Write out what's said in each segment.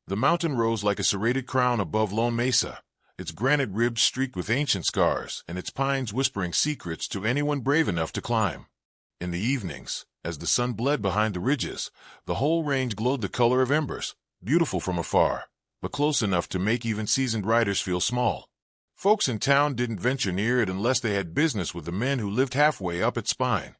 The mountain rose like a serrated crown above Lone Mesa, its granite ribs streaked with ancient scars and its pines whispering secrets to anyone brave enough to climb. In the evenings, as the sun bled behind the ridges, the whole range glowed the color of embers, beautiful from afar, but close enough to make even seasoned riders feel small. Folks in town didn't venture near it unless they had business with the men who lived halfway up its spine.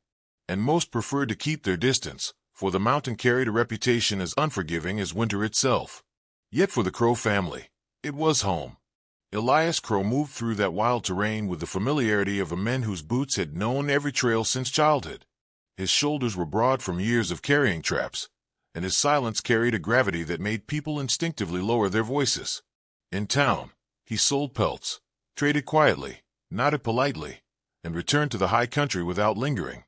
And most preferred to keep their distance, for the mountain carried a reputation as unforgiving as winter itself. Yet for the Crow family, it was home. Elias Crow moved through that wild terrain with the familiarity of a man whose boots had known every trail since childhood. His shoulders were broad from years of carrying traps, and his silence carried a gravity that made people instinctively lower their voices. In town, he sold pelts, traded quietly, nodded politely, and returned to the high country without lingering.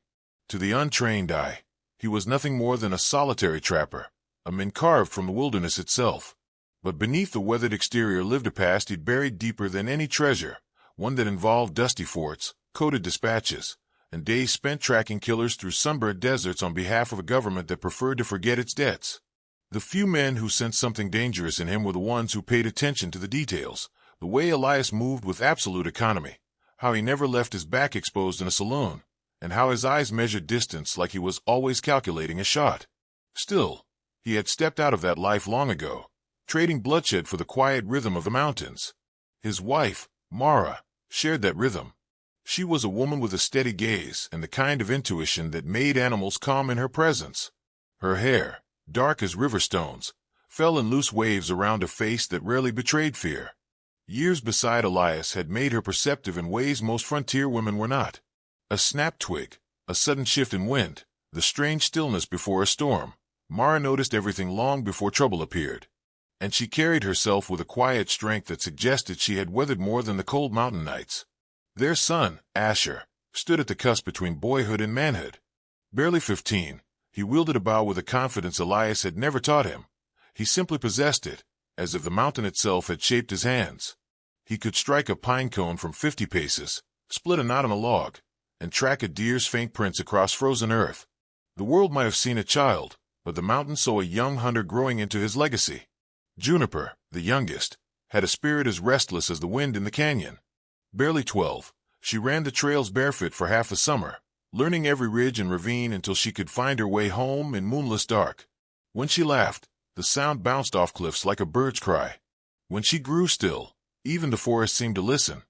To the untrained eye, he was nothing more than a solitary trapper, a man carved from the wilderness itself. But beneath the weathered exterior lived a past he'd buried deeper than any treasure, one that involved dusty forts, coded dispatches, and days spent tracking killers through sunburned deserts on behalf of a government that preferred to forget its debts. The few men who sensed something dangerous in him were the ones who paid attention to the details, the way Elias moved with absolute economy, how he never left his back exposed in a saloon, and how his eyes measured distance like he was always calculating a shot. Still, he had stepped out of that life long ago, trading bloodshed for the quiet rhythm of the mountains. His wife, Mara, shared that rhythm. She was a woman with a steady gaze and the kind of intuition that made animals calm in her presence. Her hair, dark as river stones, fell in loose waves around a face that rarely betrayed fear. Years beside Elias had made her perceptive in ways most frontier women were not. A snapped twig, a sudden shift in wind, the strange stillness before a storm. Mara noticed everything long before trouble appeared. And she carried herself with a quiet strength that suggested she had weathered more than the cold mountain nights. Their son, Asher, stood at the cusp between boyhood and manhood. Barely 15, he wielded a bow with a confidence Elias had never taught him. He simply possessed it, as if the mountain itself had shaped his hands. He could strike a pine cone from 50 paces, split a knot on a log, and track a deer's faint prints across frozen earth. The world might have seen a child, but the mountain saw a young hunter growing into his legacy. Juniper, the youngest, had a spirit as restless as the wind in the canyon. Barely 12, she ran the trails barefoot for half a summer, learning every ridge and ravine until she could find her way home in moonless dark. When she laughed, the sound bounced off cliffs like a bird's cry. When she grew still, even the forest seemed to listen.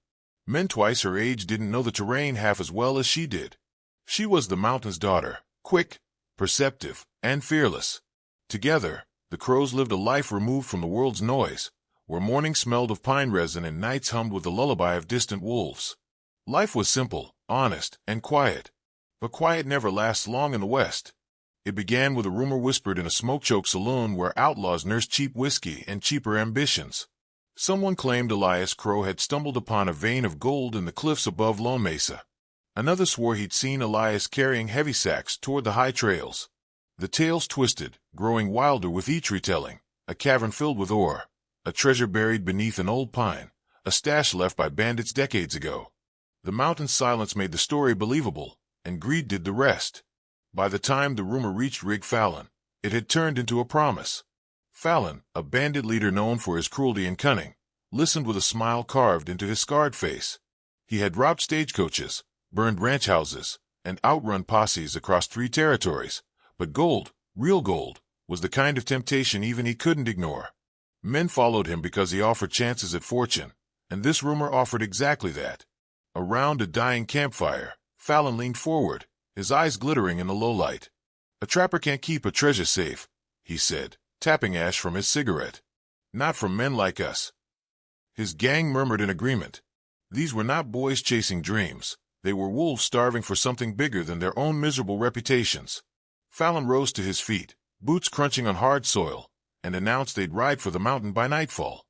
Men twice her age didn't know the terrain half as well as she did. She was the mountain's daughter, quick, perceptive, and fearless. Together, the Crows lived a life removed from the world's noise, where mornings smelled of pine resin and nights hummed with the lullaby of distant wolves. Life was simple, honest, and quiet. But quiet never lasts long in the West. It began with a rumor whispered in a smoke-choked saloon where outlaws nursed cheap whiskey and cheaper ambitions. Someone claimed Elias Crow had stumbled upon a vein of gold in the cliffs above Lone Mesa. Another swore he'd seen Elias carrying heavy sacks toward the high trails. The tales twisted, growing wilder with each retelling. A cavern filled with ore, a treasure buried beneath an old pine, a stash left by bandits decades ago. The mountain's silence made the story believable, and greed did the rest. By the time the rumor reached Rig Fallon, it had turned into a promise. Fallon, a bandit leader known for his cruelty and cunning, listened with a smile carved into his scarred face. He had robbed stagecoaches, burned ranch houses, and outrun posses across 3 territories. But gold, real gold, was the kind of temptation even he couldn't ignore. Men followed him because he offered chances at fortune, and this rumor offered exactly that. Around a dying campfire, Fallon leaned forward, his eyes glittering in the low light. "A trapper can't keep a treasure safe," he said, tapping ash from his cigarette. "Not from men like us." His gang murmured in agreement. These were not boys chasing dreams. They were wolves starving for something bigger than their own miserable reputations. Fallon rose to his feet, boots crunching on hard soil, and announced they'd ride for the mountain by nightfall.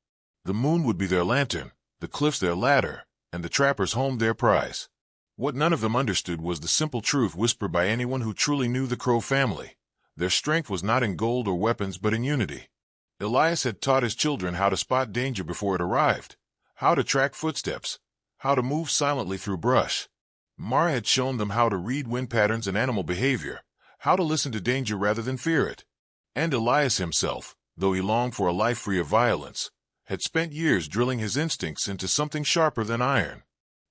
The moon would be their lantern, the cliffs their ladder, and the trappers' home their prize. What none of them understood was the simple truth whispered by anyone who truly knew the Crow family. Their strength was not in gold or weapons but in unity. Elias had taught his children how to spot danger before it arrived, how to track footsteps, how to move silently through brush. Mara had shown them how to read wind patterns and animal behavior, how to listen to danger rather than fear it. And Elias himself, though he longed for a life free of violence, had spent years drilling his instincts into something sharper than iron.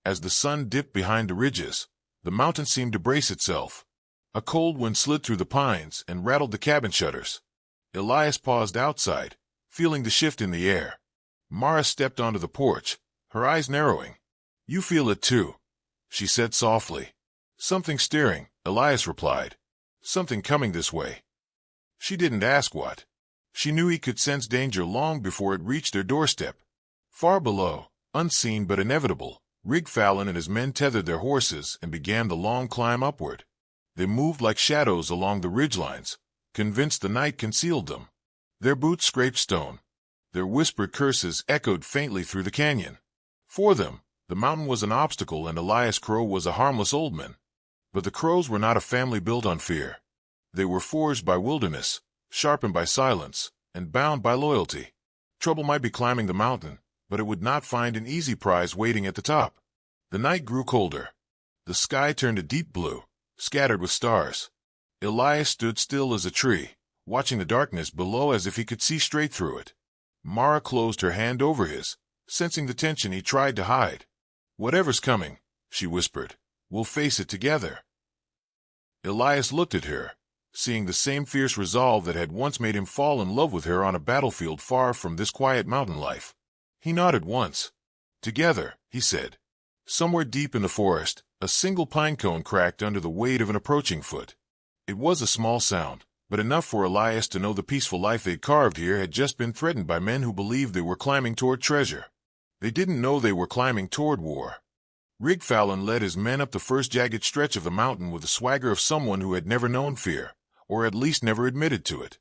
As the sun dipped behind the ridges, the mountain seemed to brace itself. A cold wind slid through the pines and rattled the cabin shutters. Elias paused outside, feeling the shift in the air. Mara stepped onto the porch, her eyes narrowing. "You feel it too," she said softly. "Something stirring," Elias replied. "Something coming this way." She didn't ask what. She knew he could sense danger long before it reached their doorstep. Far below, unseen but inevitable, Rig Fallon and his men tethered their horses and began the long climb upward. They moved like shadows along the ridgelines, convinced the night concealed them. Their boots scraped stone. Their whispered curses echoed faintly through the canyon. For them, the mountain was an obstacle and Elias Crow was a harmless old man. But the Crows were not a family built on fear. They were forged by wilderness, sharpened by silence, and bound by loyalty. Trouble might be climbing the mountain, but it would not find an easy prize waiting at the top. The night grew colder. The sky turned a deep blue, scattered with stars. Elias stood still as a tree, watching the darkness below as if he could see straight through it. Mara closed her hand over his, sensing the tension he tried to hide. "Whatever's coming," she whispered, "we'll face it together." Elias looked at her, seeing the same fierce resolve that had once made him fall in love with her on a battlefield far from this quiet mountain life. He nodded once. "Together," he said. Somewhere deep in the forest, a single pine cone cracked under the weight of an approaching foot. It was a small sound, but enough for Elias to know the peaceful life they'd carved here had just been threatened by men who believed they were climbing toward treasure. They didn't know they were climbing toward war. Rig Fallon led his men up the first jagged stretch of the mountain with the swagger of someone who had never known fear, or at least never admitted to it.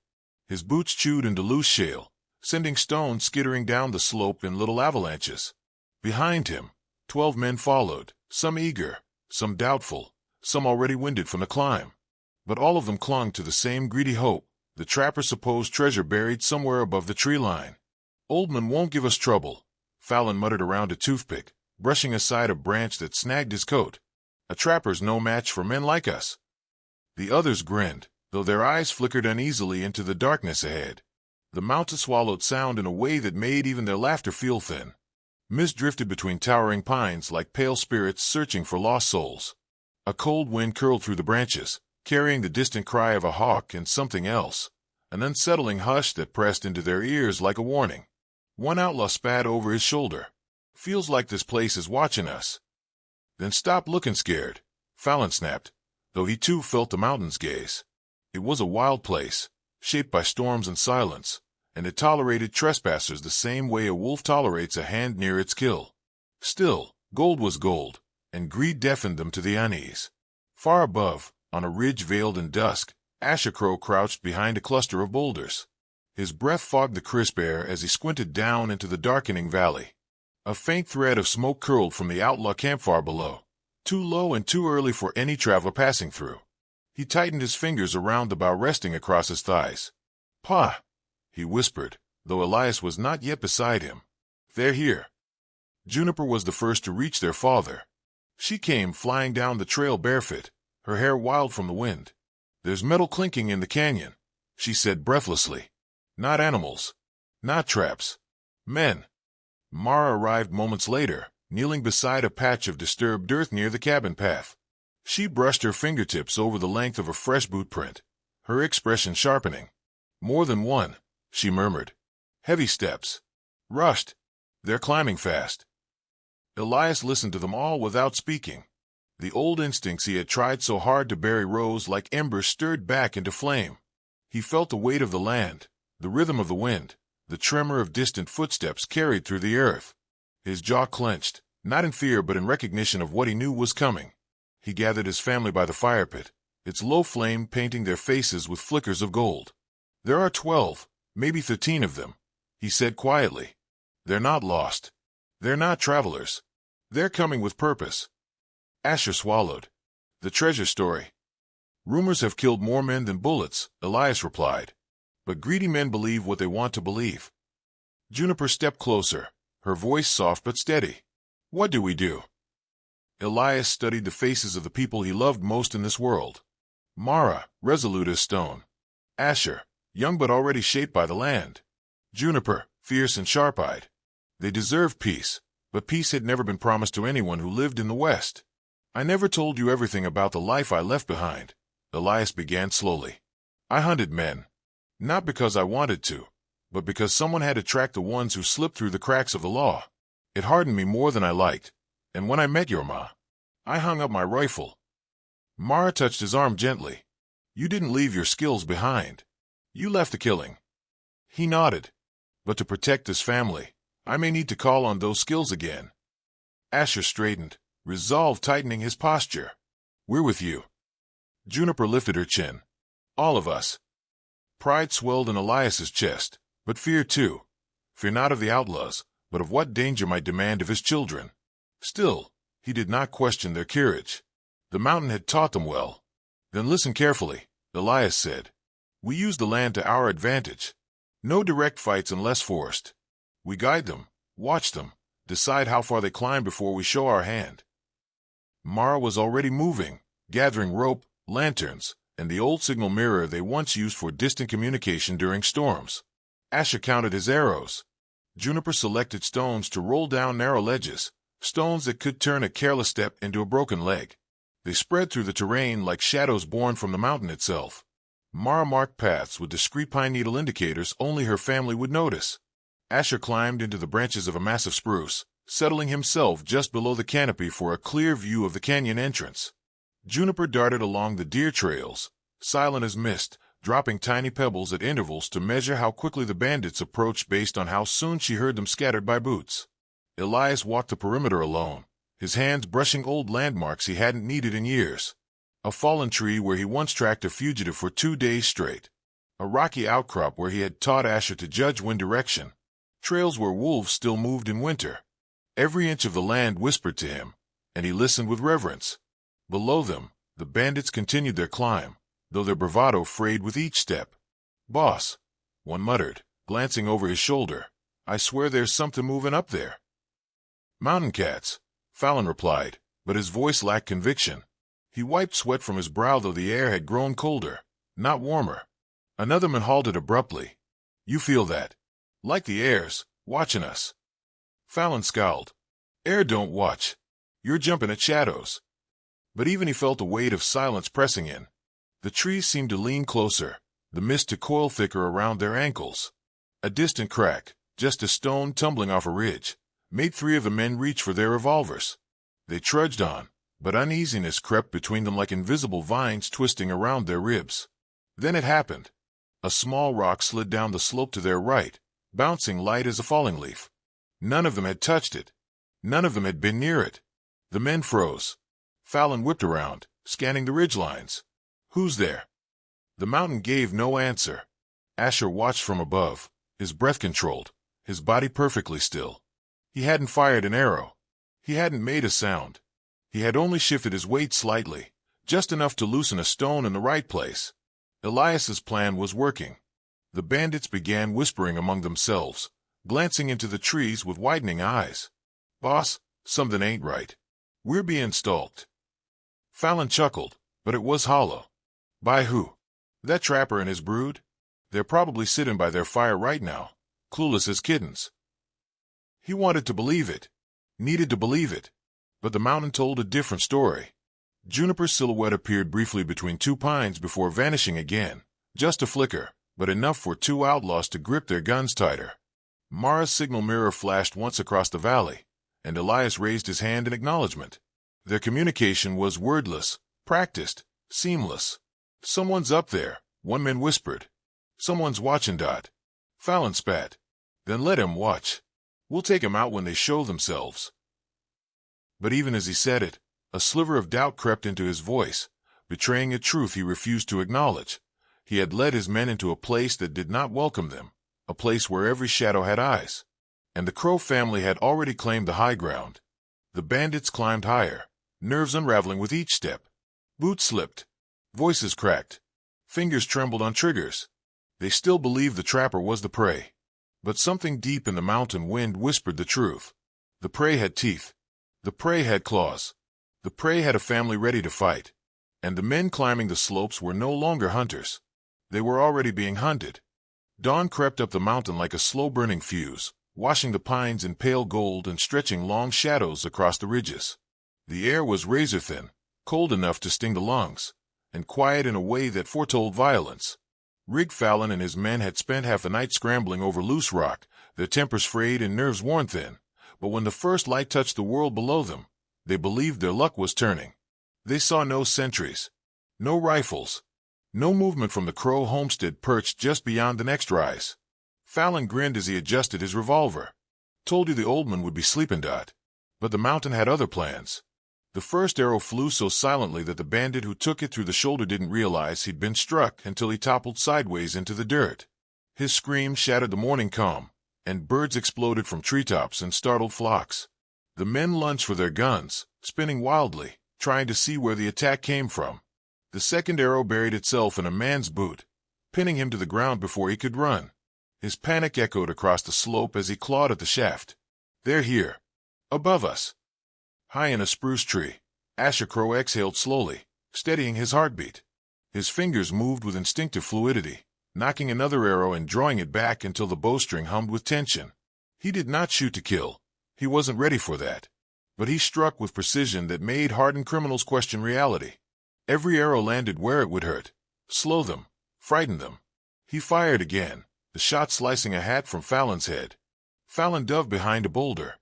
His boots chewed into loose shale, sending stones skittering down the slope in little avalanches. Behind him, 12 men followed, some eager, some doubtful, some already winded from the climb. But all of them clung to the same greedy hope, the trapper's supposed treasure buried somewhere above the tree line. "Old man won't give us trouble," Fallon muttered around a toothpick, brushing aside a branch that snagged his coat. "A trapper's no match for men like us." The others grinned, though their eyes flickered uneasily into the darkness ahead. The mountain swallowed sound in a way that made even their laughter feel thin. Mist drifted between towering pines like pale spirits searching for lost souls. A cold wind curled through the branches, carrying the distant cry of a hawk and something else, an unsettling hush that pressed into their ears like a warning. One outlaw spat over his shoulder. "Feels like this place is watching us." "Then stop looking scared," Fallon snapped, though he too felt the mountain's gaze. It was a wild place, shaped by storms and silence, and it tolerated trespassers the same way a wolf tolerates a hand near its kill. Still, gold was gold, and greed deafened them to the unease. Far above, on a ridge veiled in dusk, Asher Crow crouched behind a cluster of boulders. His breath fogged the crisp air as he squinted down into the darkening valley. A faint thread of smoke curled from the Outlaw campfire below, too low and too early for any traveler passing through. He tightened his fingers around the bough resting across his thighs. "Pa," he whispered, though Elias was not yet beside him. "They're here." Juniper was the first to reach their father. She came flying down the trail barefoot, her hair wild from the wind. "There's metal clinking in the canyon," she said breathlessly. "Not animals. Not traps. Men." Mara arrived moments later, kneeling beside a patch of disturbed earth near the cabin path. She brushed her fingertips over the length of a fresh boot print, her expression sharpening. "More than one," she murmured. "Heavy steps. Rushed. They're climbing fast." Elias listened to them all without speaking. The old instincts he had tried so hard to bury rose like embers stirred back into flame. He felt the weight of the land, the rhythm of the wind, the tremor of distant footsteps carried through the earth. His jaw clenched, not in fear but in recognition of what he knew was coming. He gathered his family by the fire pit, its low flame painting their faces with flickers of gold. "There are 12, maybe 13 of them," he said quietly. "They're not lost. They're not travelers. They're coming with purpose." Asher swallowed. "The treasure story." "Rumors have killed more men than bullets," Elias replied. "But greedy men believe what they want to believe." Juniper stepped closer, her voice soft but steady. "What do we do?" Elias studied the faces of the people he loved most in this world. Mara, resolute as stone. Asher, young but already shaped by the land. Juniper, fierce and sharp-eyed. They deserved peace, but peace had never been promised to anyone who lived in the West. I never told you everything about the life I left behind, Elias began slowly. I hunted men. Not because I wanted to, but because someone had to track the ones who slipped through the cracks of the law. It hardened me more than I liked, and when I met your ma, I hung up my rifle. Mara touched his arm gently. You didn't leave your skills behind. You left the killing. He nodded. But to protect this family, I may need to call on those skills again. Asher straightened, resolve tightening his posture. We're with you. Juniper lifted her chin. All of us. Pride swelled in Elias's chest, but fear too. Fear not of the outlaws, but of what danger might demand of his children. Still, he did not question their courage. The mountain had taught them well. Then listen carefully, Elias said. We use the land to our advantage. No direct fights unless forced. We guide them, watch them, decide how far they climb before we show our hand. Mara was already moving, gathering rope, lanterns, and the old signal mirror they once used for distant communication during storms. Asher counted his arrows. Juniper selected stones to roll down narrow ledges, stones that could turn a careless step into a broken leg. They spread through the terrain like shadows born from the mountain itself. Mara marked paths with discreet pine needle indicators only her family would notice. Asher climbed into the branches of a massive spruce, settling himself just below the canopy for a clear view of the canyon entrance. Juniper darted along the deer trails, silent as mist, dropping tiny pebbles at intervals to measure how quickly the bandits approached based on how soon she heard them scattered by boots. Elias walked the perimeter alone, his hands brushing old landmarks he hadn't needed in years. A fallen tree where he once tracked a fugitive for 2 days straight. A rocky outcrop where he had taught Asher to judge wind direction. Trails where wolves still moved in winter. Every inch of the land whispered to him, and he listened with reverence. Below them, the bandits continued their climb, though their bravado frayed with each step. Boss, one muttered, glancing over his shoulder. I swear there's something moving up there. Mountain cats, Fallon replied, but his voice lacked conviction. He wiped sweat from his brow though the air had grown colder, not warmer. Another man halted abruptly. You feel that? Like the air's watching us. Fallon scowled. Air don't watch. You're jumping at shadows. But even he felt a weight of silence pressing in. The trees seemed to lean closer, the mist to coil thicker around their ankles. A distant crack, just a stone tumbling off a ridge, made 3 of the men reach for their revolvers. They trudged on, but uneasiness crept between them like invisible vines twisting around their ribs. Then it happened. A small rock slid down the slope to their right, bouncing light as a falling leaf. None of them had touched it. None of them had been near it. The men froze. Fallon whipped around, scanning the ridgelines. Who's there? The mountain gave no answer. Asher watched from above, his breath controlled, his body perfectly still. He hadn't fired an arrow. He hadn't made a sound. He had only shifted his weight slightly, just enough to loosen a stone in the right place. Elias's plan was working. The bandits began whispering among themselves, glancing into the trees with widening eyes. Boss, something ain't right. We're being stalked. Fallon chuckled, but it was hollow. By who? That trapper and his brood? They're probably sitting by their fire right now, clueless as kittens. He wanted to believe it, needed to believe it. But the mountain told a different story. Juniper's silhouette appeared briefly between 2 pines before vanishing again, just a flicker, but enough for 2 outlaws to grip their guns tighter. Mara's signal mirror flashed once across the valley, and Elias raised his hand in acknowledgement. Their communication was wordless, practiced, seamless. Someone's up there, one man whispered. Someone's watching. Fallon spat. Then let him watch. We'll take him out when they show themselves. But even as he said it, a sliver of doubt crept into his voice, betraying a truth he refused to acknowledge. He had led his men into a place that did not welcome them, a place where every shadow had eyes. And the Crow family had already claimed the high ground. The bandits climbed higher, nerves unraveling with each step. Boots slipped. Voices cracked. Fingers trembled on triggers. They still believed the trapper was the prey. But something deep in the mountain wind whispered the truth. The prey had teeth. The prey had claws. The prey had a family ready to fight. And the men climbing the slopes were no longer hunters. They were already being hunted. Dawn crept up the mountain like a slow-burning fuse, washing the pines in pale gold and stretching long shadows across the ridges. The air was razor-thin, cold enough to sting the lungs, and quiet in a way that foretold violence. Rig Fallon and his men had spent half the night scrambling over loose rock, their tempers frayed and nerves worn thin, but when the first light touched the world below them, they believed their luck was turning. They saw no sentries, no rifles, no movement from the Crow homestead perched just beyond the next rise. Fallon grinned as he adjusted his revolver. Told you the old man would be sleeping, Dot. But the mountain had other plans. The first arrow flew so silently that the bandit who took it through the shoulder didn't realize he'd been struck until he toppled sideways into the dirt. His scream shattered the morning calm, and birds exploded from treetops and startled flocks. The men lunged for their guns, spinning wildly, trying to see where the attack came from. The second arrow buried itself in a man's boot, pinning him to the ground before he could run. His panic echoed across the slope as he clawed at the shaft. They're here. Above us. High in a spruce tree, Asher Crow exhaled slowly, steadying his heartbeat. His fingers moved with instinctive fluidity, knocking another arrow and drawing it back until the bowstring hummed with tension. He did not shoot to kill. He wasn't ready for that. But he struck with precision that made hardened criminals question reality. Every arrow landed where it would hurt, slow them, frighten them. He fired again, the shot slicing a hat from Fallon's head. Fallon dove behind a boulder.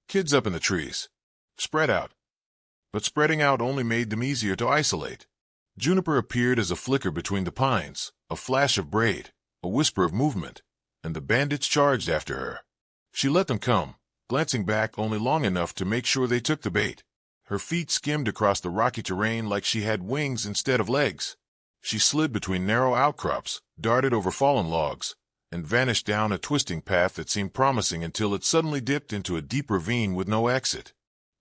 Kids up in the trees. Spread out. But spreading out only made them easier to isolate. Juniper appeared as a flicker between the pines, a flash of braid, a whisper of movement, and the bandits charged after her. She let them come, glancing back only long enough to make sure they took the bait. Her feet skimmed across the rocky terrain like she had wings instead of legs. She slid between narrow outcrops, darted over fallen logs, and vanished down a twisting path that seemed promising until it suddenly dipped into a deep ravine with no exit.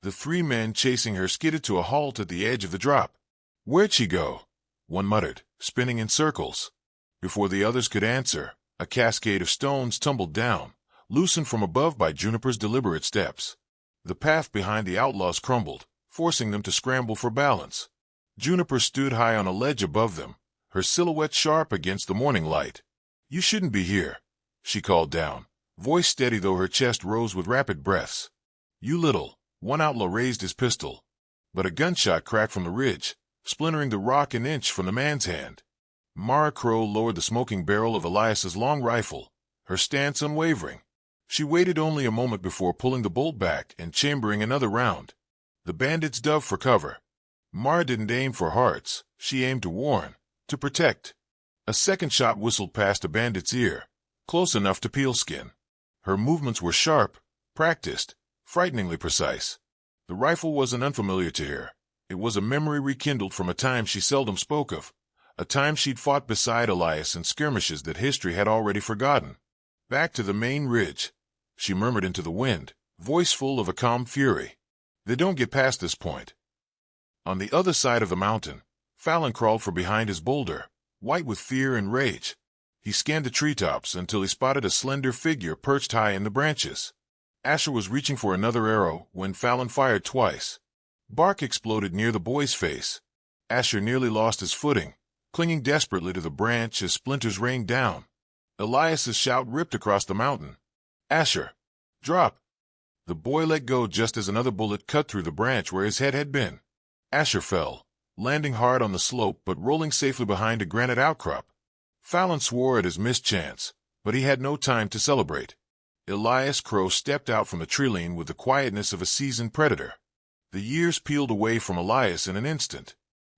The three men chasing her skidded to a halt at the edge of the drop. "Where'd she go?" one muttered, spinning in circles. Before the others could answer, a cascade of stones tumbled down, loosened from above by Juniper's deliberate steps. The path behind the outlaws crumbled, forcing them to scramble for balance. Juniper stood high on a ledge above them, her silhouette sharp against the morning light. "You shouldn't be here," she called down, voice steady though her chest rose with rapid breaths. "You little..." One outlaw raised his pistol, but a gunshot cracked from the ridge, splintering the rock an inch from the man's hand. Mara Crow lowered the smoking barrel of Elias's long rifle, her stance unwavering. She waited only a moment before pulling the bolt back and chambering another round. The bandits dove for cover. Mara didn't aim for hearts, she aimed to warn, to protect. A second shot whistled past a bandit's ear, close enough to peel skin. Her movements were sharp, practiced, frighteningly precise. The rifle wasn't unfamiliar to her. It was a memory rekindled from a time she seldom spoke of, a time she'd fought beside Elias in skirmishes that history had already forgotten. "Back to the main ridge," she murmured into the wind, voice full of a calm fury. "They don't get past this point." On the other side of the mountain, Fallon crawled from behind his boulder, white with fear and rage. He scanned the treetops until he spotted a slender figure perched high in the branches. Asher was reaching for another arrow when Fallon fired twice. Bark exploded near the boy's face. Asher nearly lost his footing, clinging desperately to the branch as splinters rained down. Elias's shout ripped across the mountain. "Asher! Drop!" The boy let go just as another bullet cut through the branch where his head had been. Asher fell, landing hard on the slope but rolling safely behind a granite outcrop. Fallon swore at his missed chance, but he had no time to celebrate. Elias Crow stepped out from the treeline with the quietness of a seasoned predator. The years peeled away from Elias in an instant.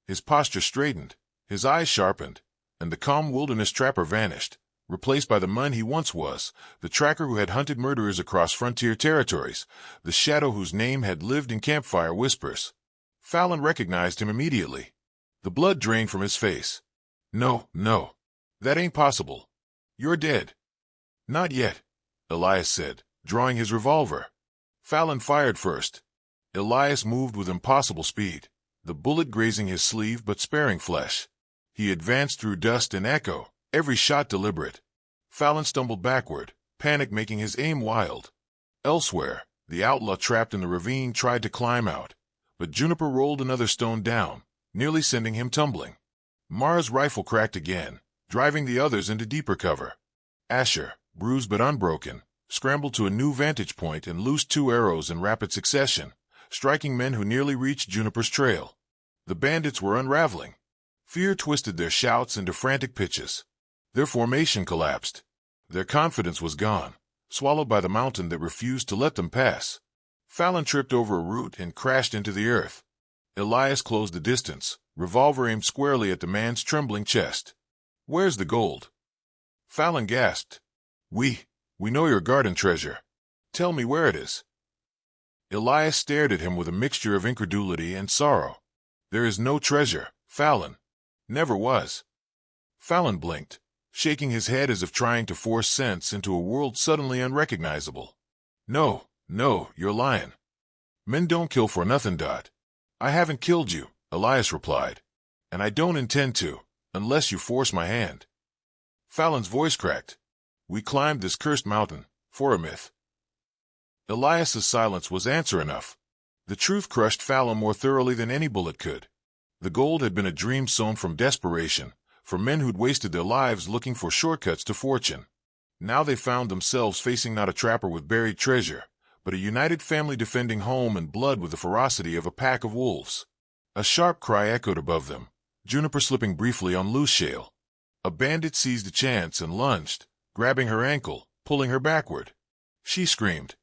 His posture straightened, his eyes sharpened, and the calm wilderness trapper vanished, replaced by the man he once was, the tracker who had hunted murderers across frontier territories, the shadow whose name had lived in campfire whispers. Fallon recognized him immediately. The blood drained from his face. No, that ain't possible. You're dead." "Not yet," Elias said, drawing his revolver. Fallon fired first. Elias moved with impossible speed, the bullet grazing his sleeve but sparing flesh. He advanced through dust and echo, every shot deliberate. Fallon stumbled backward, panic making his aim wild. Elsewhere, the outlaw trapped in the ravine tried to climb out, but Juniper rolled another stone down, nearly sending him tumbling. Mara's rifle cracked again, driving the others into deeper cover. Asher, bruised but unbroken, scrambled to a new vantage point and loosed 2 arrows in rapid succession, striking men who nearly reached Juniper's trail. The bandits were unraveling. Fear twisted their shouts into frantic pitches. Their formation collapsed. Their confidence was gone, swallowed by the mountain that refused to let them pass. Fallon tripped over a root and crashed into the earth. Elias closed the distance, revolver aimed squarely at the man's trembling chest. "Where's the gold?" Fallon gasped. We know your garden treasure. Tell me where it is." Elias stared at him with a mixture of incredulity and sorrow. "There is no treasure, Fallon. Never was." Fallon blinked, shaking his head as if trying to force sense into a world suddenly unrecognizable. No, you're lying. Men don't kill for nothing, Dot. I haven't killed you," Elias replied. "And I don't intend to, unless you force my hand." Fallon's voice cracked. "We climbed this cursed mountain, for a myth." Elias's silence was answer enough. The truth crushed Fallon more thoroughly than any bullet could. The gold had been a dream sown from desperation, for men who'd wasted their lives looking for shortcuts to fortune. Now they found themselves facing not a trapper with buried treasure, but a united family defending home and blood with the ferocity of a pack of wolves. A sharp cry echoed above them, Juniper slipping briefly on loose shale. A bandit seized a chance and lunged, grabbing her ankle, pulling her backward. She screamed.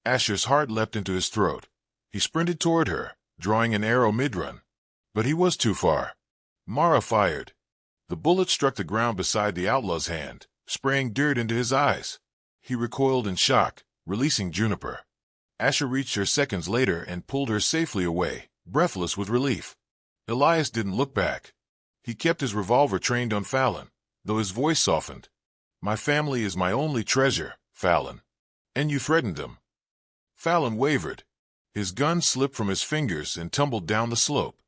Asher's heart leapt into his throat. He sprinted toward her, drawing an arrow mid-run. But he was too far. Mara fired. The bullet struck the ground beside the outlaw's hand, spraying dirt into his eyes. He recoiled in shock, releasing Juniper. Asher reached her seconds later and pulled her safely away, breathless with relief. Elias didn't look back. He kept his revolver trained on Fallon, though his voice softened. "My family is my only treasure, Fallon. And you threatened them." Fallon wavered. His gun slipped from his fingers and tumbled down the slope.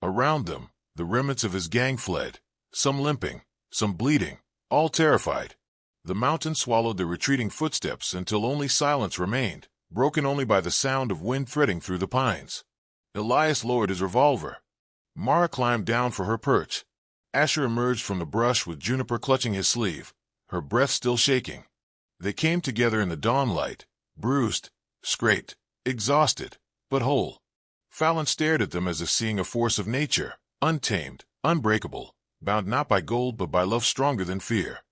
Around them, the remnants of his gang fled, some limping, some bleeding, all terrified. The mountain swallowed their retreating footsteps until only silence remained, broken only by the sound of wind threading through the pines. Elias lowered his revolver. Mara climbed down for her perch. Asher emerged from the brush with Juniper clutching his sleeve, her breath still shaking. They came together in the dawn light, bruised, scraped, exhausted, but whole. Fallon stared at them as if seeing a force of nature, untamed, unbreakable, bound not by gold but by love stronger than fear.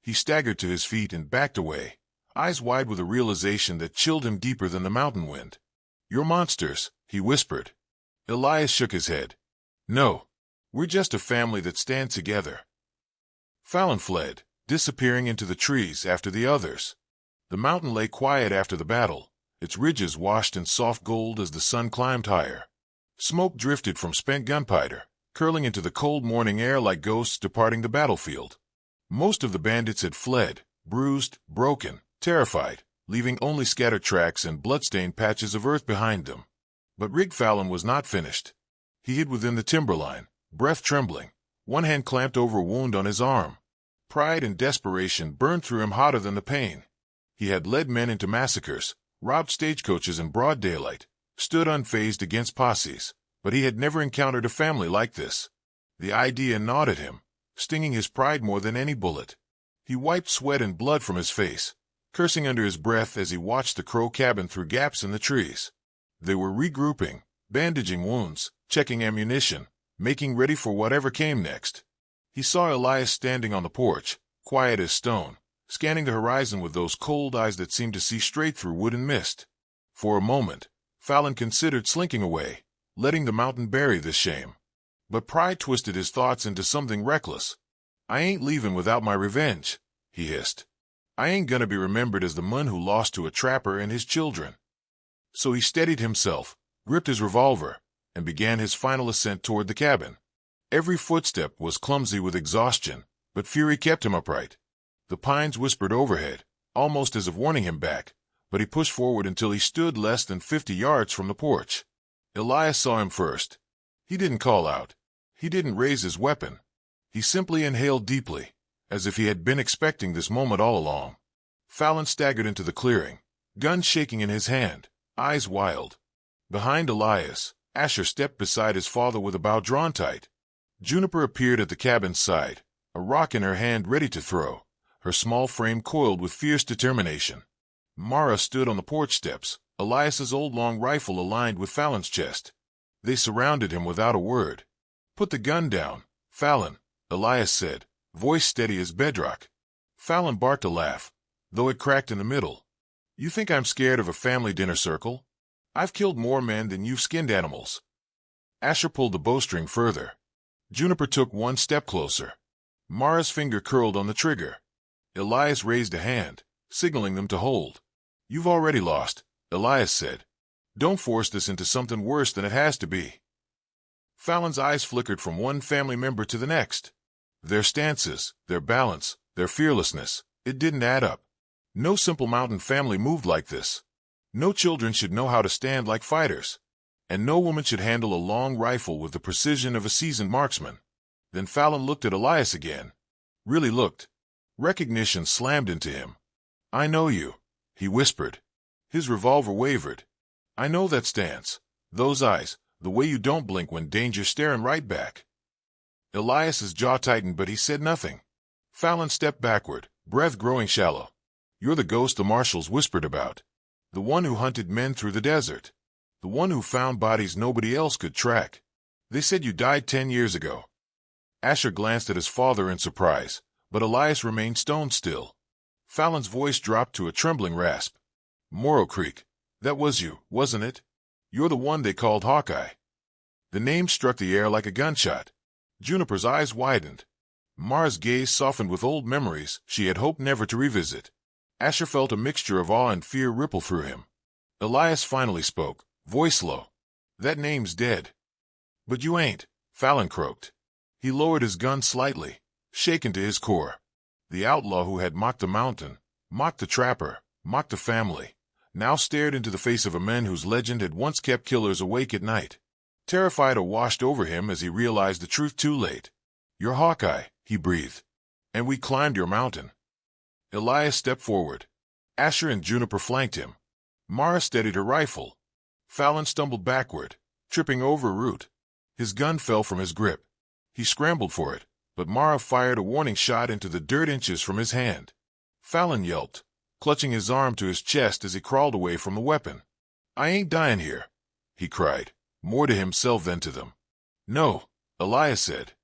He staggered to his feet and backed away, eyes wide with a realization that chilled him deeper than the mountain wind. "You're monsters," he whispered. Elias shook his head. "No, we're just a family that stands together." Fallon fled, disappearing into the trees after the others. The mountain lay quiet after the battle, its ridges washed in soft gold as the sun climbed higher. Smoke drifted from spent gunpowder, curling into the cold morning air like ghosts departing the battlefield. Most of the bandits had fled, bruised, broken, terrified, leaving only scattered tracks and blood-stained patches of earth behind them. But Rig Fallon was not finished. He hid within the timberline, breath trembling, one hand clamped over a wound on his arm. Pride and desperation burned through him hotter than the pain. He had led men into massacres, robbed stagecoaches in broad daylight, stood unfazed against posses, but he had never encountered a family like this. The idea gnawed at him, stinging his pride more than any bullet. He wiped sweat and blood from his face, cursing under his breath as he watched the Crow cabin through gaps in the trees. They were regrouping, bandaging wounds, checking ammunition, making ready for whatever came next. He saw Elias standing on the porch, quiet as stone, scanning the horizon with those cold eyes that seemed to see straight through wood and mist. For a moment, Fallon considered slinking away, letting the mountain bury this shame. But pride twisted his thoughts into something reckless. "I ain't leaving without my revenge," he hissed. "I ain't gonna be remembered as the man who lost to a trapper and his children." So he steadied himself, gripped his revolver, and began his final ascent toward the cabin. Every footstep was clumsy with exhaustion, but fury kept him upright. The pines whispered overhead, almost as if warning him back, but he pushed forward until he stood less than 50 yards from the porch. Elias saw him first. He didn't call out. He didn't raise his weapon. He simply inhaled deeply, as if he had been expecting this moment all along. Fallon staggered into the clearing, gun shaking in his hand, eyes wild. Behind Elias, Asher stepped beside his father with a bow drawn tight. Juniper appeared at the cabin's side, a rock in her hand ready to throw, her small frame coiled with fierce determination. Mara stood on the porch steps, Elias's old long rifle aligned with Fallon's chest. They surrounded him without a word. "Put the gun down, Fallon," Elias said, voice steady as bedrock. Fallon barked a laugh, though it cracked in the middle. "You think I'm scared of a family dinner circle? I've killed more men than you've skinned animals." Asher pulled the bowstring further. Juniper took one step closer. Mara's finger curled on the trigger. Elias raised a hand, signaling them to hold. "You've already lost," Elias said. "Don't force this into something worse than it has to be." Fallon's eyes flickered from one family member to the next. Their stances, their balance, their fearlessness, it didn't add up. No simple mountain family moved like this. No children should know how to stand like fighters. And no woman should handle a long rifle with the precision of a seasoned marksman. Then Fallon looked at Elias again. Really looked. Recognition slammed into him. "I know you," he whispered. His revolver wavered. "I know that stance. Those eyes, the way you don't blink when danger's staring right back." Elias's jaw tightened, but he said nothing. Fallon stepped backward, breath growing shallow. "You're the ghost the marshals whispered about. The one who hunted men through the desert. The one who found bodies nobody else could track. They said you died 10 years ago." Asher glanced at his father in surprise, but Elias remained stone still. Fallon's voice dropped to a trembling rasp. "Morrow Creek, that was you, wasn't it? You're the one they called Hawkeye." The name struck the air like a gunshot. Juniper's eyes widened. Mara's gaze softened with old memories she had hoped never to revisit. Asher felt a mixture of awe and fear ripple through him. Elias finally spoke, voice low. "That name's dead." "But you ain't," Fallon croaked. He lowered his gun slightly, shaken to his core. The outlaw who had mocked the mountain, mocked the trapper, mocked the family, now stared into the face of a man whose legend had once kept killers awake at night. Terrified washed over him as he realized the truth too late. "You're Hawkeye," he breathed. "And we climbed your mountain." Elias stepped forward. Asher and Juniper flanked him. Mara steadied her rifle. Fallon stumbled backward, tripping over a root. His gun fell from his grip. He scrambled for it, but Mara fired a warning shot into the dirt inches from his hand. Fallon yelped, clutching his arm to his chest as he crawled away from the weapon. "I ain't dying here," he cried, more to himself than to them. "No," Elias said.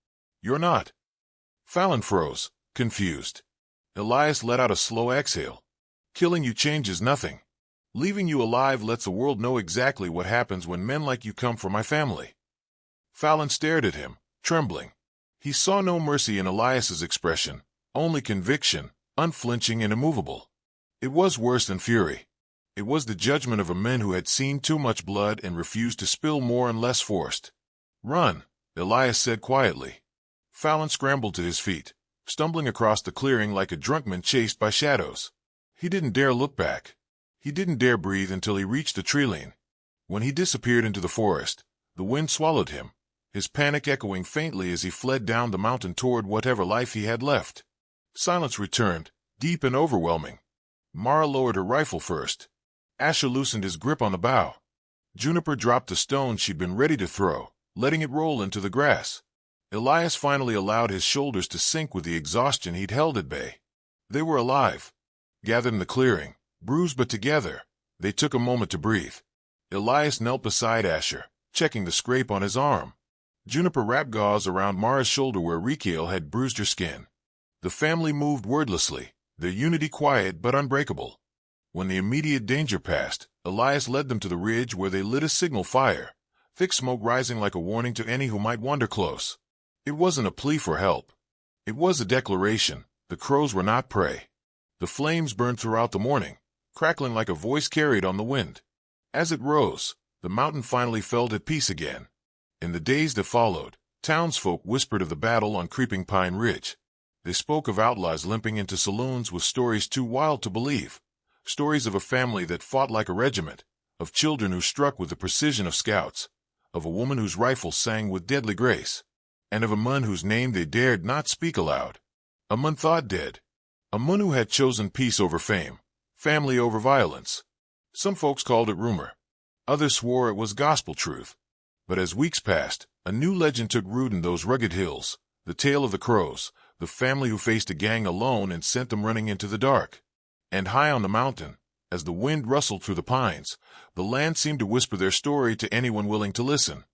"You're not." Fallon froze, confused. Elias let out a slow exhale. "Killing you changes nothing. Leaving you alive lets the world know exactly what happens when men like you come for my family." Fallon stared at him, trembling. He saw no mercy in Elias's expression, only conviction, unflinching and immovable. It was worse than fury. It was the judgment of a man who had seen too much blood and refused to spill more unless forced. "Run," Elias said quietly. Fallon scrambled to his feet, stumbling across the clearing like a drunk man chased by shadows. He didn't dare look back. He didn't dare breathe until he reached the tree-line. When he disappeared into the forest, the wind swallowed him, his panic echoing faintly as he fled down the mountain toward whatever life he had left. Silence returned, deep and overwhelming. Mara lowered her rifle first. Asher loosened his grip on the bow. Juniper dropped the stone she'd been ready to throw, letting it roll into the grass. Elias finally allowed his shoulders to sink with the exhaustion he'd held at bay. They were alive. Gathered in the clearing, bruised but together, they took a moment to breathe. Elias knelt beside Asher, checking the scrape on his arm. Juniper wrapped gauze around Mara's shoulder where Rikiel had bruised her skin. The family moved wordlessly, their unity quiet but unbreakable. When the immediate danger passed, Elias led them to the ridge where they lit a signal fire, thick smoke rising like a warning to any who might wander close. It wasn't a plea for help. It was a declaration. The crows were not prey. The flames burned throughout the morning, crackling like a voice carried on the wind. As it rose, the mountain finally felt at peace again. In the days that followed, townsfolk whispered of the battle on Creeping Pine Ridge. They spoke of outlaws limping into saloons with stories too wild to believe. Stories of a family that fought like a regiment, of children who struck with the precision of scouts, of a woman whose rifle sang with deadly grace, and of a man whose name they dared not speak aloud. A man thought dead. A man who had chosen peace over fame, family over violence. Some folks called it rumor. Others swore it was gospel truth. But as weeks passed, a new legend took root in those rugged hills, the tale of the crows, the family who faced a gang alone and sent them running into the dark. And high on the mountain, as the wind rustled through the pines, the land seemed to whisper their story to anyone willing to listen.